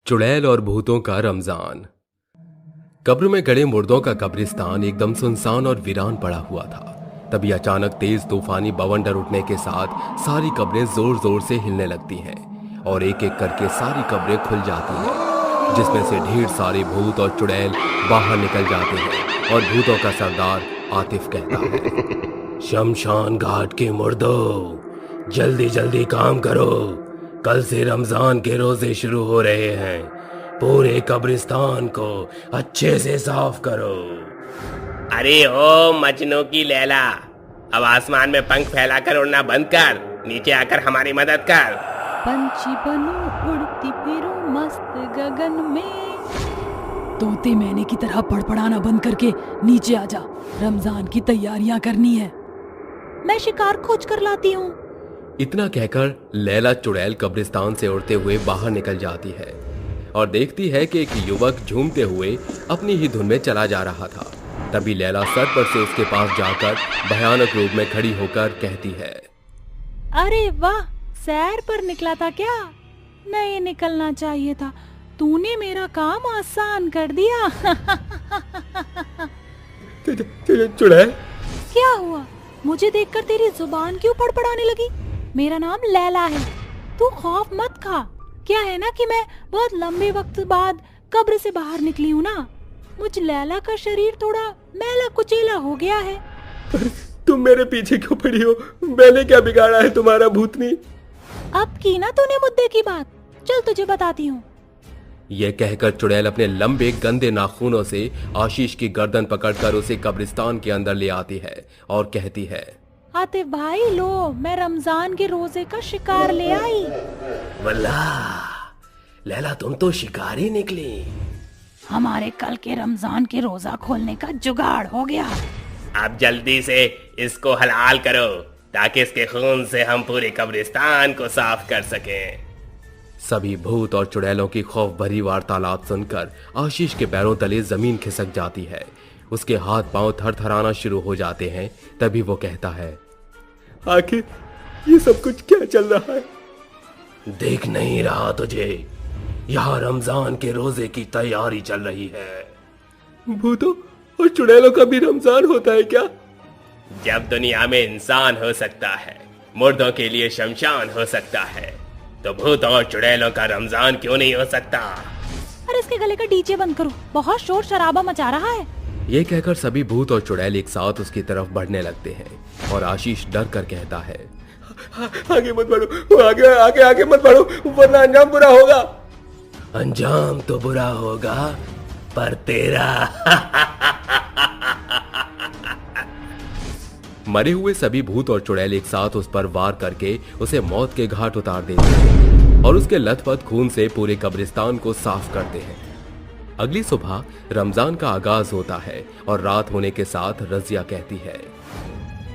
चुड़ैल और भूतों का रमजान। कब्र में गड़े मुर्दों का कब्रिस्तान एकदम सुनसान और वीरान पड़ा हुआ था। तभी अचानक तेज तूफानी बवंडर उठने के साथ सारी कब्रें जोर जोर से हिलने लगती हैं और एक एक करके सारी कब्रें खुल जाती हैं, जिसमें से ढेर सारे भूत और चुड़ैल बाहर निकल जाते हैं। और भूतों का सरदार आतिफ कहता है, शमशान घाट के मुर्दों, जल्दी जल्दी काम करो, कल से रमजान के रोजे शुरू हो रहे हैं। पूरे कब्रिस्तान को अच्छे से साफ करो। अरे ओ मजनू की लैला, अब आसमान में पंख फैलाकर उड़ना बंद कर, नीचे आकर हमारी मदद कर। पंछी बनूं उड़ती फिरूं मस्त गगन में। तोते मैने की तरह पड़पड़ाना बंद करके नीचे आजा, रमजान की तैयारियां करनी है। मैं शिकार खोज कर लाती हूँ। इतना कहकर लैला चुड़ैल कब्रिस्तान से उड़ते हुए बाहर निकल जाती है और देखती है कि एक युवक झूमते हुए अपनी ही धुन में चला जा रहा था। तभी लैला सर पर से उसके पास जाकर भयानक रूप में खड़ी होकर कहती है, अरे वाह, सैर पर निकला था क्या? नहीं निकलना चाहिए था, तूने मेरा काम आसान कर दिया। चुड़ैल, क्या हुआ? मुझे देखकर तेरी जुबान क्यों फड़फड़ाने लगी? मेरा नाम लैला है, तू खौफ मत खा। क्या है ना कि मैं बहुत लंबे वक्त बाद कब्र से बाहर निकली हूँ ना। मुझ लैला का शरीर थोड़ा मैला कुचेला हो गया है। तुम मेरे पीछे क्यों पड़ी हो? मैंने क्या बिगाड़ा है तुम्हारा भूतनी? अब की ना तूने मुद्दे की बात, चल तुझे बताती हूँ। यह कहकर चुड़ैल अपने लंबे गंदे नाखूनों से आशीष की गर्दन पकड़कर उसे कब्रिस्तान के अंदर ले आती है और कहती है, आतिफ भाई लो, मैं रमजान के रोजे का शिकार ले आई। वल्लाह लैला, तुम तो शिकारी निकली। हमारे कल के रमजान के रोजा खोलने का जुगाड़ हो गया। अब जल्दी से इसको हलाल करो ताकि इसके खून से हम पूरे कब्रिस्तान को साफ कर सकें। सभी भूत और चुड़ैलों की खौफ भरी वार्तालाप सुनकर आशीष के पैरों तले जमीन खिसक जाती है। उसके हाथ पांव थरथराना शुरू हो जाते हैं। तभी वो कहता है, आखिर ये सब कुछ क्या चल रहा है? देख नहीं रहा तुझे? यहाँ रमजान के रोजे की तैयारी चल रही है। भूतों और चुड़ैलों का भी रमजान होता है क्या? जब दुनिया में इंसान हो सकता है, मुर्दों के लिए शमशान हो सकता है, तो भूतों और चुड़ैलों का रमजान क्यों नहीं हो सकता? अरे इसके गले का डीजे बंद करो, बहुत शोर शराबा मचा रहा है। ये कहकर सभी भूत और चुड़ैल एक साथ उसकी तरफ बढ़ने लगते हैं और आशीष डर कर कहता है, आगे मत बढ़ो, आगे आगे आगे मत बढ़ो, वरना अंजाम बुरा होगा। अंजाम तो बुरा होगा, पर तेरा। मरे हुए सभी भूत और चुड़ैल एक साथ उस पर वार करके उसे मौत के घाट उतार देते हैं और उसके लथपथ खून से पूरे कब्रिस्तान को साफ करते हैं। अगली सुबह रमजान का आगाज होता है और रात होने के साथ रजिया कहती है,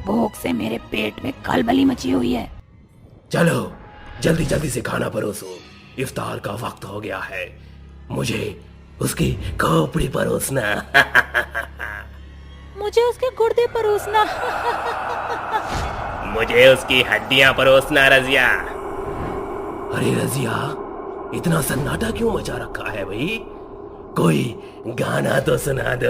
भूख से मेरे पेट में खलबली मची हुई है। चलो जल्दी जल्दी से खाना परोसो, इफ्तार का वक्त हो गया है। मुझे उसकी खोपड़ी परोसना। मुझे उसके गुर्दे परोसना। मुझे उसकी हड्डियां परोसना रजिया। अरे रजिया, इतना सन्नाटा क्यों मचा रखा है भाई? कोई गाना तो सुना दो।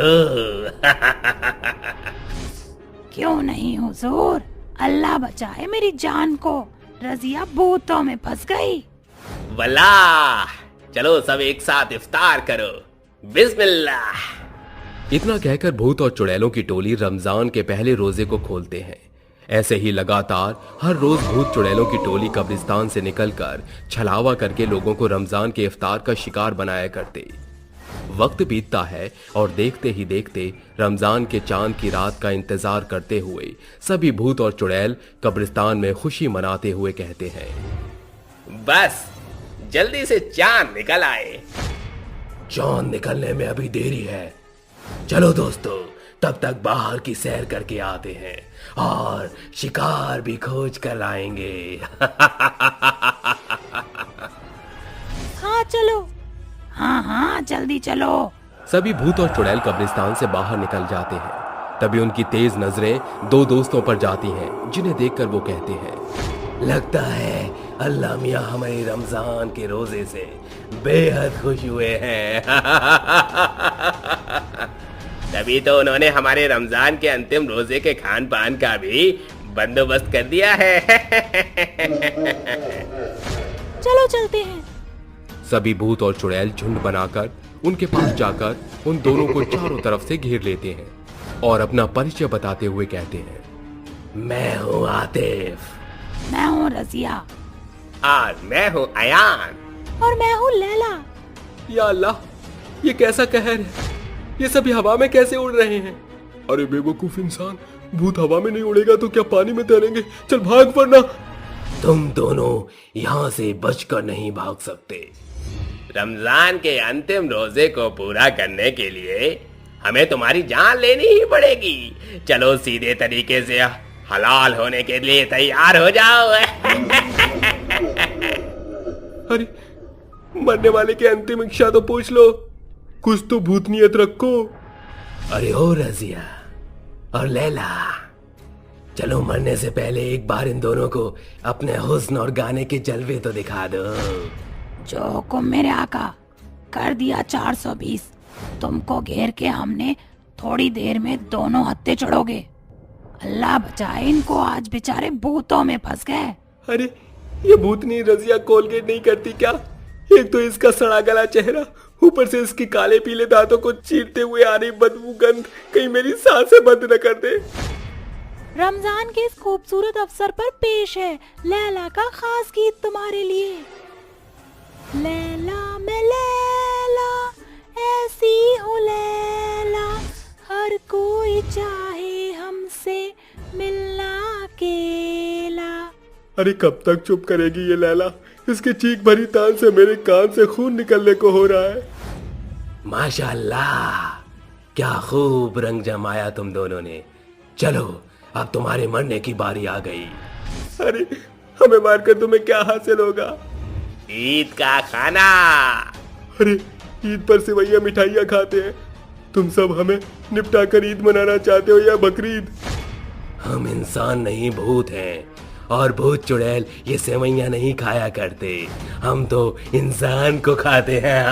क्यों नहीं हुजूर, अल्लाह बचाए मेरी जान को, रजिया भूतों में फंस गई। वल्लाह, चलो सब एक साथ इफ्तार करो, बिस्मिल्लाह। इतना कहकर भूत और चुड़ैलों की टोली रमजान के पहले रोजे को खोलते हैं। ऐसे ही लगातार हर रोज भूत चुड़ैलों की टोली कब्रिस्तान से निकलकर छलावा करके लोगों को रमजान के इफ्तार का शिकार बनाया करते। वक्त बीतता है और देखते ही देखते रमजान के चांद की रात का इंतजार करते हुए सभी भूत और चुड़ैल कब्रिस्तान में खुशी मनाते हुए कहते हैं, बस जल्दी से चांद निकल आए। चांद निकलने में अभी देरी है। चलो दोस्तों, तब तक बाहर की सैर करके आते हैं और शिकार भी खोज कर लाएंगे। हाँ चलो। हाँ जल्दी चलो। सभी भूत और चुड़ैल कब्रिस्तान से बाहर निकल जाते हैं। तभी उनकी तेज नजरें दो दोस्तों पर जाती हैं, जिन्हें देखकर वो कहते हैं, लगता है अल्लाह मियाँ हमारे रमजान के रोजे से बेहद खुश हुए हैं। तभी तो उन्होंने हमारे रमजान के अंतिम रोजे के खान पान का भी बंदोबस्त कर दिया है। चलो चलते हैं। सभी भूत और चुड़ैल झुंड बनाकर उनके पास जाकर उन दोनों को चारों तरफ से घेर लेते हैं और अपना परिचय बताते हुए कहते हैं, मैं हूँ आतिफ, मैं हूँ रजिया, और मैं हूँ अयान, और मैं हूँ लैला। या अल्लाह, ये कैसा कहर है? ये सभी हवा में कैसे उड़ रहे हैं? अरे बेवकूफ इंसान, भूत हवा में नहीं उड़ेगा तो क्या पानी में तैरेंगे? चल भाग वरना। तुम दोनों यहाँ से बचकर नहीं भाग सकते। रमजान के अंतिम रोजे को पूरा करने के लिए हमें तुम्हारी जान लेनी ही पड़ेगी। चलो सीधे तरीके से हलाल होने के लिए तैयार हो जाओ। अरे मरने वाले की अंतिम इच्छा तो पूछ लो, कुछ तो भूतनीयत रखो। अरे ओ रजिया और लैला, चलो मरने से पहले एक बार इन दोनों को अपने हुस्न और गाने के जलवे तो दिखा दो। जो हुक्म मेरे आका, कर दिया 420। तुमको घेर के हमने थोड़ी देर में दोनों हत्थे चढ़ोगे। अल्लाह बचाए, इनको आज बेचारे भूतों में फंस गए। अरे ये भूतनी रजिया कोलगेट नहीं करती क्या? एक तो इसका सड़ा गला चेहरा, ऊपर से इसकी काले पीले दांतों को चीरते हुए आ रही बदबू गंध कहीं मेरी सांसें बंद न कर दे। रमजान के इस खूबसूरत अवसर पर पेश है लैला का खास गीत तुम्हारे लिए। लैला मैं लैला, ऐसी हूँ लैला, हर कोई चाहे हमसे मिलना अकेला। अरे कब तक चुप करेगी ये लैला? इसकी चीख भरी तान से मेरे कान से खून निकलने को हो रहा है। माशाल्लाह, क्या खूब रंग जमाया तुम दोनों ने। चलो अब तुम्हारे मरने की बारी आ गई। अरे हमें मारकर तुम्हें क्या हासिल होगा? ईद का खाना। अरे ईद पर सेवैया मिठाइयाँ खाते हैं, तुम सब हमें निपटा कर ईद मनाना चाहते हो या बकरीद? हम इंसान नहीं भूत हैं, और भूत चुड़ैल ये सेवैयाँ नहीं खाया करते। हम तो इंसान को खाते हैं।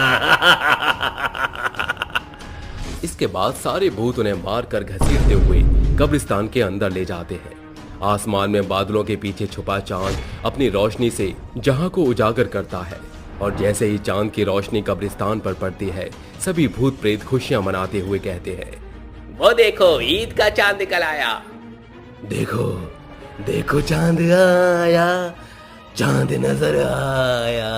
इसके बाद सारे भूत उन्हें मारकर घसीटते हुए कब्रिस्तान के अंदर ले जाते हैं। आसमान में बादलों के पीछे छुपा चांद अपनी रोशनी से जहां को उजागर करता है, और जैसे ही चांद की रोशनी कब्रिस्तान पर पड़ती है, सभी भूत प्रेत खुशियां मनाते हुए कहते हैं, वो देखो ईद का चांद निकल आया। देखो देखो चांद आया, चांद नजर आया।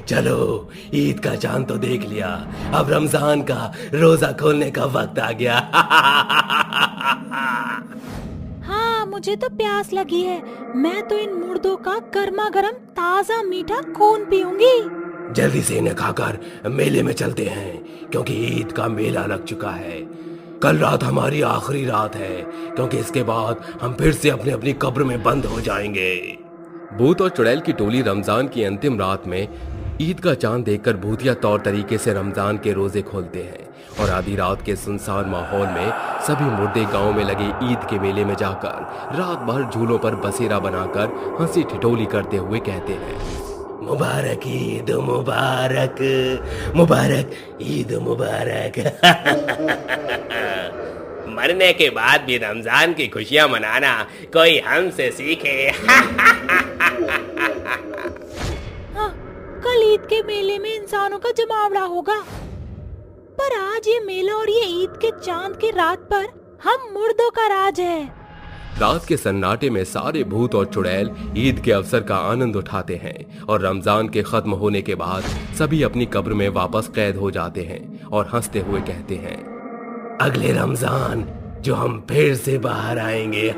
चलो ईद का चांद तो देख लिया, अब रमजान का रोजा खोलने का वक्त आ गया। हाँ, मुझे तो प्यास लगी है। मैं तो इन मुर्दों का गर्मा गर्म ताजा मीठा खून पीऊंगी। जल्दी से इन्हें खाकर मेले में चलते हैं, क्योंकि ईद का मेला लग चुका है। कल रात हमारी आखिरी रात है, क्योंकि इसके बाद हम फिर से अपनी अपनी कब्र में बंद हो जाएंगे। भूत और चुड़ैल की टोली रमजान की अंतिम रात में ईद का चांद देखकर भूतिया तौर तरीके से रमजान के रोजे खोलते हैं, और आधी रात के सुनसान माहौल में सभी मुर्दे गांव में लगे ईद के मेले में जाकर रात भर झूलों पर बसेरा बनाकर हंसी ठिठोली करते हुए कहते हैं, मुबारक ईद मुबारक, मुबारक ईद मुबारक। मरने के बाद भी रमजान की खुशियां मनाना कोई हमसे सीखे। हाँ, कल ईद के मेले में इंसानों का जमावड़ा होगा, पर आज ये मेला और ये ईद के चांद की रात पर हम मुर्दों का राज है। रात के सन्नाटे में सारे भूत और चुड़ैल ईद के अवसर का आनंद उठाते हैं, और रमजान के खत्म होने के बाद सभी अपनी कब्र में वापस कैद हो जाते हैं और हंसते हुए कहते हैं, अगले रमजान जो हम फिर से बाहर आएंगे।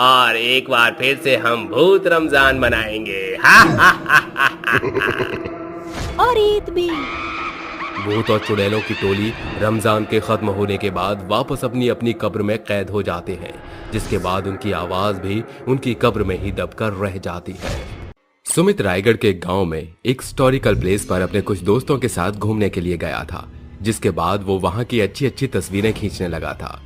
और एक बार फिर से हम भूत रमजान मनाएंगे। और ईद भी। भूत और चुड़ैलों की टोली रमजान के खत्म होने के बाद वापस अपनी अपनी कब्र में कैद हो जाते हैं, जिसके बाद उनकी आवाज भी उनकी कब्र में ही दबकर रह जाती है। सुमित रायगढ़ के गांव में एक हिस्टोरिकल प्लेस पर अपने कुछ दोस्तों के साथ घूमने के लिए गया था, जिसके बाद वो वहां की अच्छी अच्छी तस्वीरें खींचने लगा था।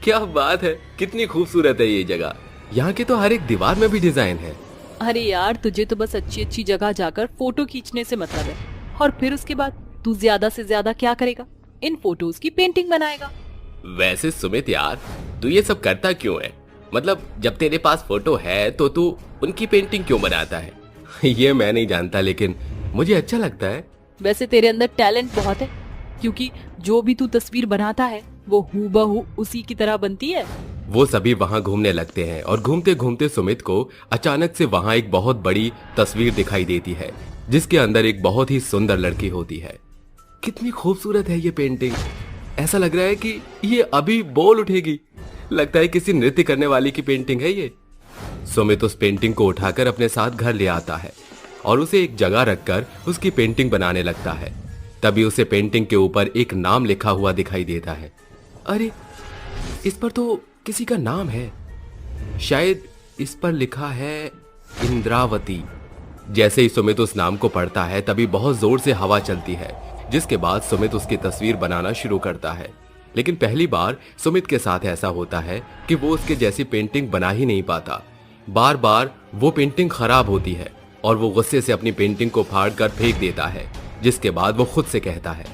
क्या बात है, कितनी खूबसूरत है ये जगह। यहाँ की तो हर एक दीवार में भी डिजाइन है। अरे यार, तुझे तो बस अच्छी अच्छी जगह जाकर फोटो खींचने से मतलब है, और फिर उसके बाद तू ज्यादा से ज्यादा क्या करेगा? इन फोटोज की पेंटिंग बनाएगा। वैसे सुमित यार, तू ये सब करता क्यों है? मतलब जब तेरे पास फोटो है तो तू उनकी पेंटिंग क्यों बनाता है? ये मैं नहीं जानता, लेकिन मुझे अच्छा लगता है। वैसे तेरे अंदर टैलेंट बहुत है, क्योंकि जो भी तू तस्वीर बनाता है वो हूबहू उसी की तरह बनती है। वो सभी वहां घूमने लगते हैं और घूमते घूमते सुमित को अचानक से वहां एक बहुत बड़ी तस्वीर दिखाई देती है, जिसके अंदर एक बहुत ही सुंदर लड़की होती है। कितनी खूबसूरत है ये पेंटिंग। ऐसा लग रहा है कि ये अभी बोल उठेगी। लगता है किसी नृत्य करने वाली की पेंटिंग है ये। सुमित उस पेंटिंग को उठाकर अपने साथ घर ले आता है और उसे एक जगह रखकर उसकी पेंटिंग बनाने लगता है। तभी उसे पेंटिंग के ऊपर एक नाम लिखा हुआ दिखाई देता है। अरे, इस पर तो किसी का नाम है। शायद इस पर लिखा है इंद्रावती। जैसे ही सुमित उस नाम को पढ़ता है तभी बहुत जोर से हवा चलती है, जिसके बाद सुमित उसकी तस्वीर बनाना शुरू करता है। लेकिन पहली बार सुमित के साथ ऐसा होता है कि वो उसके जैसी पेंटिंग बना ही नहीं पाता। बार बार वो पेंटिंग खराब होती है और वो गुस्से से अपनी पेंटिंग को फाड़ कर फेंक देता है, जिसके बाद वो खुद से कहता है,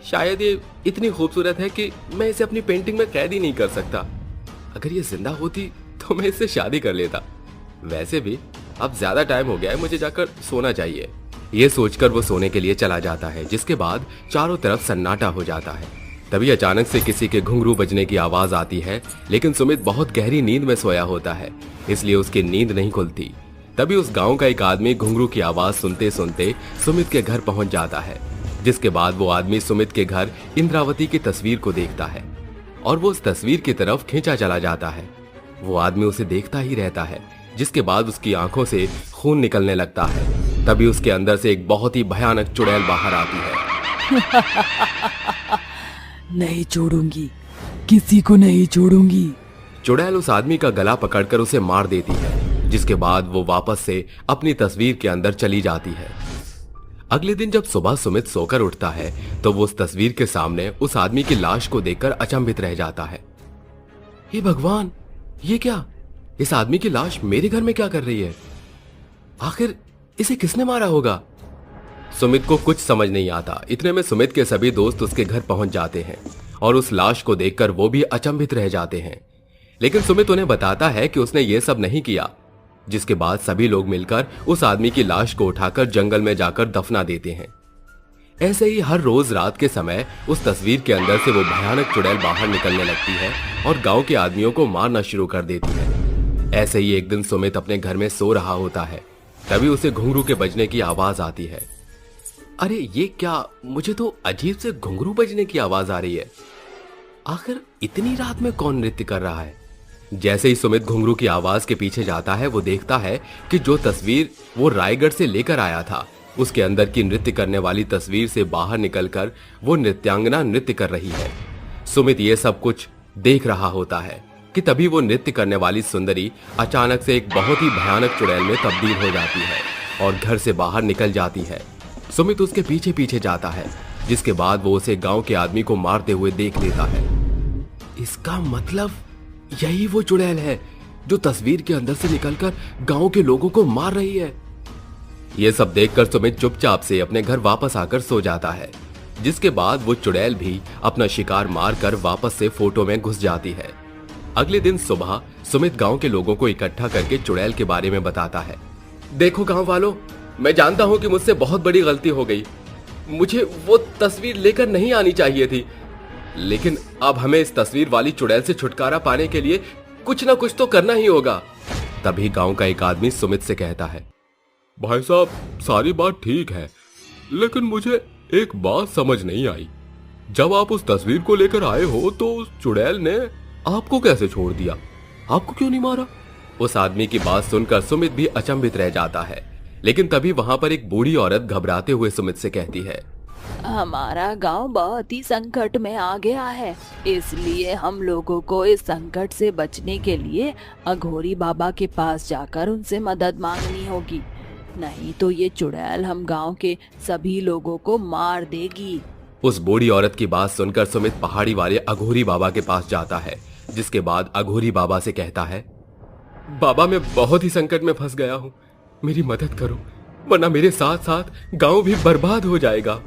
शायद ये इतनी खूबसूरत है कि मैं इसे अपनी पेंटिंग में कैद ही नहीं कर सकता। अगर ये जिंदा होती तो मैं इससे शादी कर लेता। वैसे भी अब ज्यादा टाइम हो गया है, मुझे जाकर सोना चाहिए। ये सोचकर वो सोने के लिए चला जाता है, जिसके बाद चारों तरफ सन्नाटा हो जाता है। तभी अचानक से किसी के घुंघरू बजने की आवाज आती है, लेकिन सुमित बहुत गहरी नींद में सोया होता है, इसलिए उसकी नींद नहीं खुलती। तभी उस गांव का एक आदमी घुंघरू की आवाज सुनते सुनते सुमित के घर पहुंच जाता है, जिसके बाद वो आदमी सुमित के घर इंद्रावती की तस्वीर को देखता है और वो उस तस्वीर की तरफ खींचा चला जाता है। वो आदमी उसे देखता ही रहता है, जिसके बाद उसकी आंखों से खून निकलने लगता है। तभी उसके अंदर से एक बहुत ही भयानक चुड़ैल बाहर आती है। नहीं छोड़ूंगी, किसी को नहीं छोड़ूंगी। चुड़ैल उस आदमी का गला पकड़कर उसे मार देती है, जिसके बाद वो वापस से अपनी तस्वीर के अंदर चली जाती है। अगले दिन जब सुबह सुमित सोकर उठता है तो वो उस तस्वीर के सामने उस आदमी की लाश को देखकर अचंभित रह जाता है। हे भगवान, ये क्या? इस आदमी की लाश मेरे घर में क्या कर रही है? आखिर इसे किसने मारा होगा? सुमित को कुछ समझ नहीं आता। इतने में सुमित के सभी दोस्त उसके घर पहुंच जाते हैं और उस लाश को देखकर वो भी अचंभित रह जाते हैं। लेकिन सुमित उन्हें बताता है कि उसने ये सब नहीं किया, जिसके बाद सभी लोग मिलकर उस आदमी की लाश को उठाकर जंगल में जाकर दफना देते हैं। ऐसे ही हर रोज रात के समय उस तस्वीर के अंदर से वो भयानक चुड़ैल बाहर निकलने लगती है और गांव के आदमियों को मारना शुरू कर देती है। ऐसे ही एक दिन सुमित अपने घर में सो रहा होता है, तभी उसे घुंघरू के बजने की आवाज आती है। अरे ये क्या? मुझे तो अजीब से घुंघरू बजने की आवाज आ रही है। आखिर इतनी रात में कौन नृत्य कर रहा है? जैसे ही सुमित घुंघरू की आवाज के पीछे जाता है, वो देखता है कि जो तस्वीर वो रायगढ़ से लेकर आया था, उसके अंदर की नृत्य करने वाली तस्वीर से बाहर निकलकर वो नृत्यांगना नृत्य कर रही है। सुमित ये सब कुछ देख रहा होता है कि तभी वो नृत्य करने वाली सुंदरी अचानक से एक बहुत ही भयानक चुड़ैल में तब्दील हो जाती है और घर से बाहर निकल जाती है। सुमित उसके पीछे पीछे जाता है, जिसके बाद वो उसे गांव के आदमी को मारते हुए देख लेता है। इसका मतलब यही वो चुड़ैल है जो तस्वीर के अंदर से निकलकर गांव के लोगों को मार रही है। ये सब देखकर सुमित चुपचाप से अपने घर वापस आकर सो जाता है, जिसके बाद वो चुड़ैल भी अपना शिकार मारकर वापस से फोटो में घुस जाती है। अगले दिन सुबह सुमित गांव के लोगों को इकट्ठा करके चुड़ैल के बारे में बताता है। देखो गांव वालों, मैं जानता हूं कि मुझसे बहुत बड़ी गलती हो गई। मुझे वो तस्वीर लेकर नहीं आनी चाहिए थी, लेकिन अब हमें इस तस्वीर वाली चुड़ैल से छुटकारा पाने के लिए कुछ ना कुछ तो करना ही होगा। तभी गांव का एक आदमी सुमित से कहता है, भाई साहब, सारी बात ठीक है, लेकिन मुझे एक बात समझ नहीं आई। जब आप उस तस्वीर को लेकर आए हो तो उस चुड़ैल ने आपको कैसे छोड़ दिया? आपको क्यों नहीं मारा? उस आदमी की बात सुनकर सुमित भी अचंभित रह जाता है, लेकिन तभी वहां पर एक बूढ़ी औरत घबराते हुए सुमित से कहती है, हमारा गांव बहुत ही संकट में आ गया है, इसलिए हम लोगों को इस संकट से बचने के लिए अघोरी बाबा के पास जाकर उनसे मदद मांगनी होगी, नहीं तो ये चुड़ैल हम गांव के सभी लोगों को मार देगी। उस बूढ़ी औरत की बात सुनकर सुमित पहाड़ी वाले अघोरी बाबा के पास जाता है, जिसके बाद अघोरी बाबा से कहता है, बाबा मैं बहुत ही संकट में फंस गया हूं, मेरी मदद करो, वरना मेरे साथ साथ गांव भी बर्बाद हो जाएगा।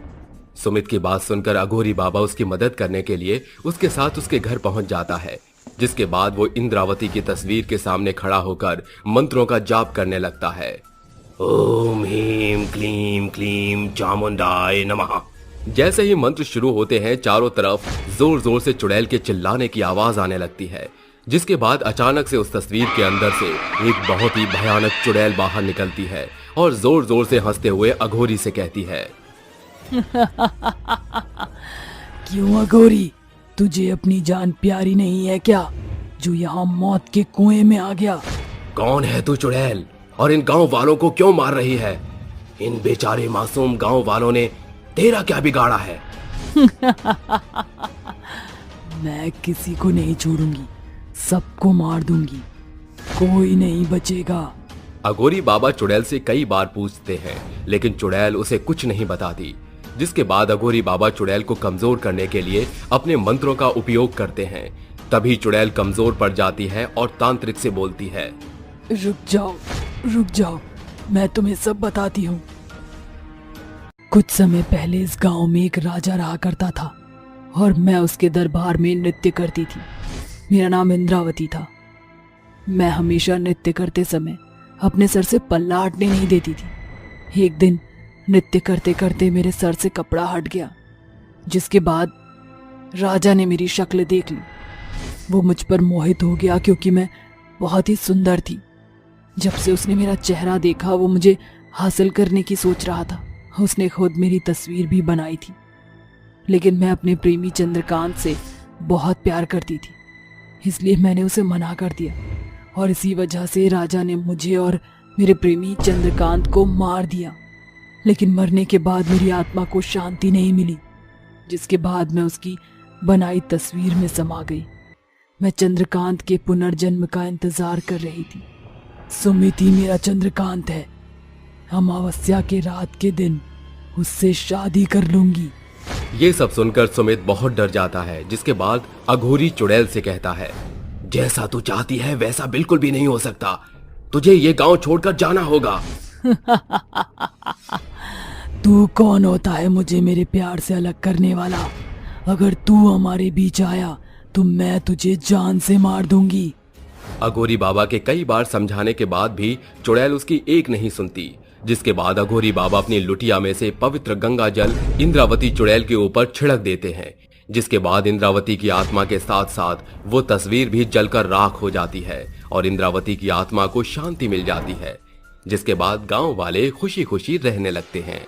सुमित की बात सुनकर अघोरी बाबा उसकी मदद करने के लिए उसके साथ उसके घर पहुंच जाता है, जिसके बाद वो इंद्रावती की तस्वीर के सामने खड़ा होकर मंत्रों का जाप करने लगता है। ओम ह्रीम क्लीम क्लीम चामुंडाय नमः। जैसे ही मंत्र शुरू होते हैं, चारों तरफ जोर जोर से चुड़ैल के चिल्लाने की आवाज आने लगती है, जिसके बाद अचानक से उस तस्वीर के अंदर से एक बहुत ही भयानक चुड़ैल बाहर निकलती है और जोर जोर से हंसते हुए अघोरी से कहती है, क्यों अघोरी, तुझे अपनी जान प्यारी नहीं है क्या, जो यहाँ मौत के कुएं में आ गया? कौन है तू चुड़ैल, और इन गांव वालों को क्यों मार रही है? इन बेचारे मासूम गांव वालों ने तेरा क्या बिगाड़ा है? मैं किसी को नहीं छोड़ूंगी, सबको मार दूंगी, कोई नहीं बचेगा। अघोरी बाबा चुड़ैल से कई बार पूछते हैं, लेकिन चुड़ैल उसे कुछ नहीं बताती, जिसके बाद अघोरी बाबा चुड़ैल को कमजोर करने के लिए अपने मंत्रों का उपयोग करते हैं। तभी चुड़ैल कमजोर पड़ जाती है और तांत्रिक से बोलती है, रुक जाओ, मैं तुम्हें सब बताती हूँ। कुछ समय पहले इस गांव में एक राजा रहा करता था और मैं उसके दरबार में नृत्य करती थी। मेरा नाम इंद्रावती था। मैं हमेशा नृत्य करते समय अपने सर से पल्ला हटने नहीं देती थी। एक दिन नृत्य करते करते मेरे सर से कपड़ा हट गया, जिसके बाद राजा ने मेरी शक्ल देख ली। वो मुझ पर मोहित हो गया क्योंकि मैं बहुत ही सुंदर थी। जब से उसने मेरा चेहरा देखा, वो मुझे हासिल करने की सोच रहा था। उसने खुद मेरी तस्वीर भी बनाई थी, लेकिन मैं अपने प्रेमी चंद्रकांत से बहुत प्यार करती थी, इसलिए मैंने उसे मना कर दिया और इसी वजह से राजा ने मुझे और मेरे प्रेमी चंद्रकांत को मार दिया। लेकिन मरने के बाद मेरी आत्मा को शांति नहीं मिली, जिसके बाद मैं उसकी बनाई तस्वीर में समा गई। मैं चंद्रकांत के पुनर्जन्म का इंतजार कर रही थी। सुमित ही मेरा चंद्रकांत है। अमावस्या के रात के दिन उससे शादी कर लूंगी। ये सब सुनकर सुमित बहुत डर जाता है, जिसके बाद अघोरी चुड़ैल से कहता है, जैसा तू चाहती है वैसा बिल्कुल भी नहीं हो सकता, तुझे ये गांव छोड़कर जाना होगा। तू कौन होता है मुझे मेरे प्यार से अलग करने वाला? अगर तू हमारे बीच आया तो मैं तुझे जान से मार दूंगी। अघोरी बाबा के कई बार समझाने के बाद भी चुड़ैल उसकी एक नहीं सुनती, जिसके बाद अघोरी बाबा अपनी लुटिया में से पवित्र गंगा जल इंद्रावती चुड़ैल के ऊपर छिड़क देते हैं, जिसके बाद इंद्रावती की आत्मा के साथ साथ वो तस्वीर भी जलकर राख हो जाती है और इंद्रावती की आत्मा को शांति मिल जाती है, जिसके बाद गांव वाले खुशी खुशी रहने लगते हैं।